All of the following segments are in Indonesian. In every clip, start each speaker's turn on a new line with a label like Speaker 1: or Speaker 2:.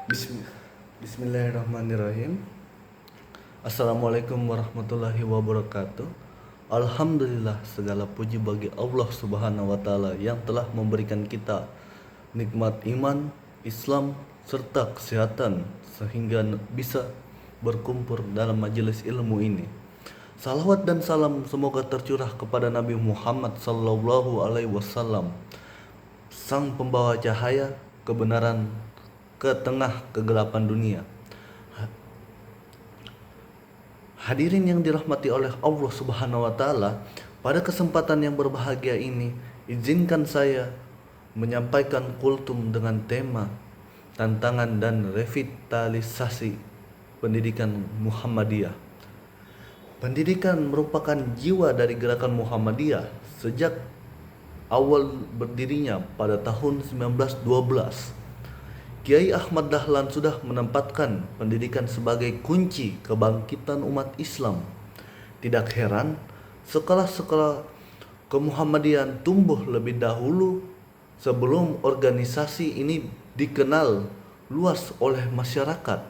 Speaker 1: Bismi- Bismillahirrahmanirrahim. Assalamualaikum warahmatullahi wabarakatuh. Alhamdulillah, segala puji bagi Allah Subhanahu wa taala yang telah memberikan kita nikmat iman, Islam serta kesehatan sehingga bisa berkumpul dalam majelis ilmu ini. Salawat dan salam semoga tercurah kepada Nabi Muhammad sallallahu alaihi wasallam, sang pembawa cahaya kebenaran ke tengah kegelapan dunia. Hadirin yang dirahmati oleh Allah Subhanahu wa taala, pada kesempatan yang berbahagia ini izinkan saya menyampaikan kultum dengan tema tantangan dan revitalisasi pendidikan Muhammadiyah. Pendidikan merupakan jiwa dari gerakan Muhammadiyah sejak awal berdirinya pada tahun 1912. Kiai Ahmad Dahlan sudah menempatkan pendidikan sebagai kunci kebangkitan umat Islam. Tidak heran, sekolah-sekolah kemuhammadian tumbuh lebih dahulu sebelum organisasi ini dikenal luas oleh masyarakat.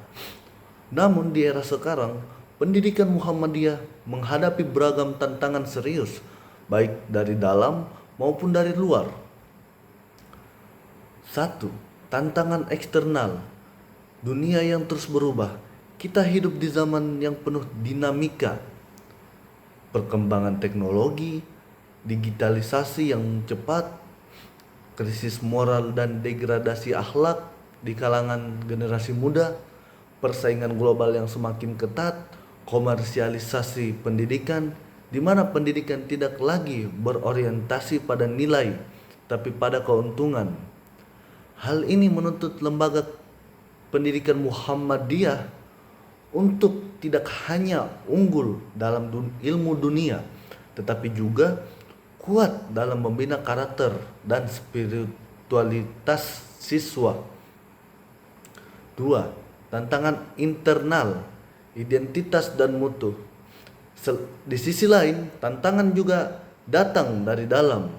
Speaker 1: Namun di era sekarang, pendidikan Muhammadiyah menghadapi beragam tantangan serius, baik dari dalam maupun dari luar. 1. Tantangan eksternal. Dunia yang terus berubah. Kita hidup di zaman yang penuh dinamika. Perkembangan teknologi, digitalisasi yang cepat, krisis moral dan degradasi akhlak di kalangan generasi muda, persaingan global yang semakin ketat, komersialisasi pendidikan, di mana pendidikan tidak lagi berorientasi pada nilai, tapi pada keuntungan. Hal ini menuntut lembaga pendidikan Muhammadiyah untuk tidak hanya unggul dalam ilmu dunia, tetapi juga kuat dalam membina karakter dan spiritualitas siswa. 2. Tantangan internal, identitas dan mutu. Di sisi lain, tantangan juga datang dari dalam.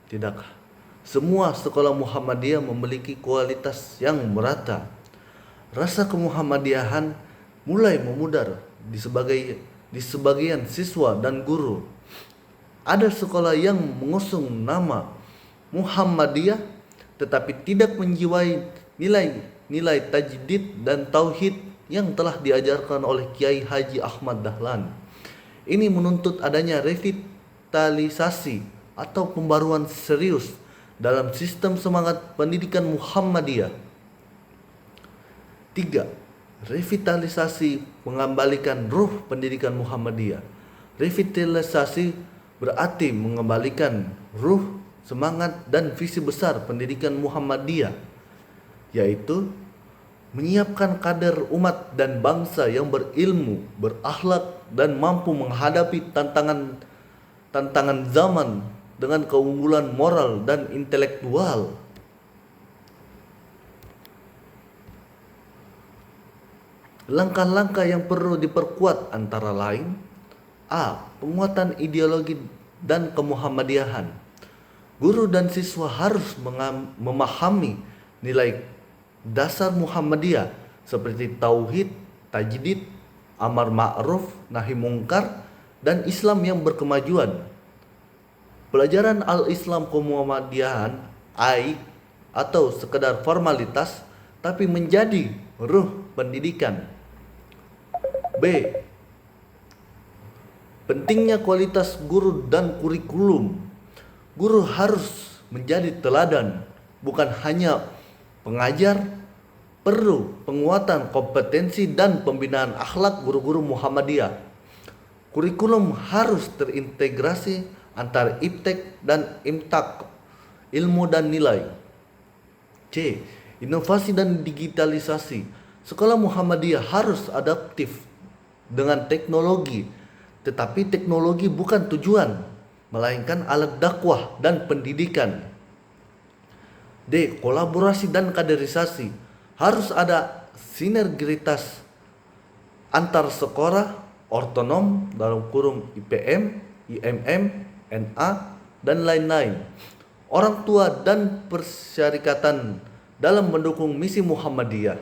Speaker 1: Tidak semua sekolah Muhammadiyah memiliki kualitas yang merata. Rasa kemuhammadiyahan mulai memudar di sebagian siswa dan guru. Ada sekolah yang mengusung nama Muhammadiyah tetapi tidak menjiwai nilai tajdid dan tauhid yang telah diajarkan oleh Kiai Haji Ahmad Dahlan. Ini menuntut adanya revitalisasi atau pembaruan serius dalam sistem semangat pendidikan Muhammadiyah. 3. Revitalisasi mengembalikan ruh pendidikan Muhammadiyah. Revitalisasi berarti mengembalikan ruh, semangat dan visi besar pendidikan Muhammadiyah, yaitu menyiapkan kader umat dan bangsa yang berilmu, berakhlak dan mampu menghadapi tantangan zaman dengan keunggulan moral dan intelektual. Langkah-langkah yang perlu diperkuat antara lain: A. Penguatan ideologi dan kemuhammadiyahan. Guru dan siswa harus memahami nilai dasar Muhammadiyah seperti tauhid, tajdid, amar ma'ruf, nahi mungkar, dan Islam yang berkemajuan. Pelajaran al-Islam kemuhammadiyahan atau sekedar formalitas tapi menjadi ruh pendidikan. B. Pentingnya kualitas guru dan kurikulum. Guru harus menjadi teladan, bukan hanya pengajar. Perlu penguatan kompetensi dan pembinaan akhlak guru-guru Muhammadiyah. Kurikulum harus terintegrasi antara iptek dan imtak, ilmu dan nilai. C. Inovasi dan digitalisasi. Sekolah Muhammadiyah harus adaptif dengan teknologi, tetapi teknologi bukan tujuan, melainkan alat dakwah dan pendidikan. D. Kolaborasi dan kaderisasi. Harus ada sinergitas antar sekolah, otonom dalam kurung IPM, IMM, NA, dan lain-lain. Orang tua dan persyarikatan dalam mendukung misi Muhammadiyah.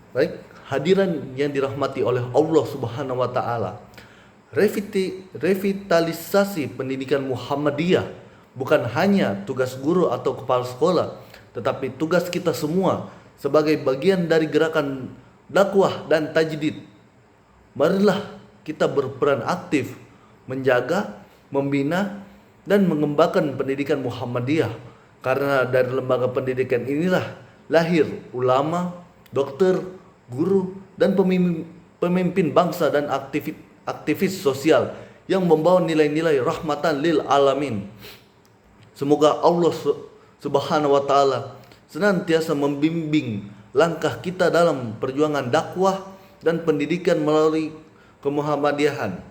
Speaker 1: Baik, hadiran yang dirahmati oleh Allah Subhanahu wa taala. Revitalisasi pendidikan Muhammadiyah bukan hanya tugas guru atau kepala sekolah, tetapi tugas kita semua sebagai bagian dari gerakan dakwah dan tajdid. Marilah kita berperan aktif menjaga, membina, dan mengembangkan pendidikan Muhammadiyah, karena dari lembaga pendidikan inilah lahir ulama, dokter, guru, dan pemimpin bangsa dan aktivis sosial yang membawa nilai-nilai rahmatan lil alamin. Semoga Allah Subhanahu wa taala senantiasa membimbing langkah kita dalam perjuangan dakwah dan pendidikan melalui kemuhammadiyahan.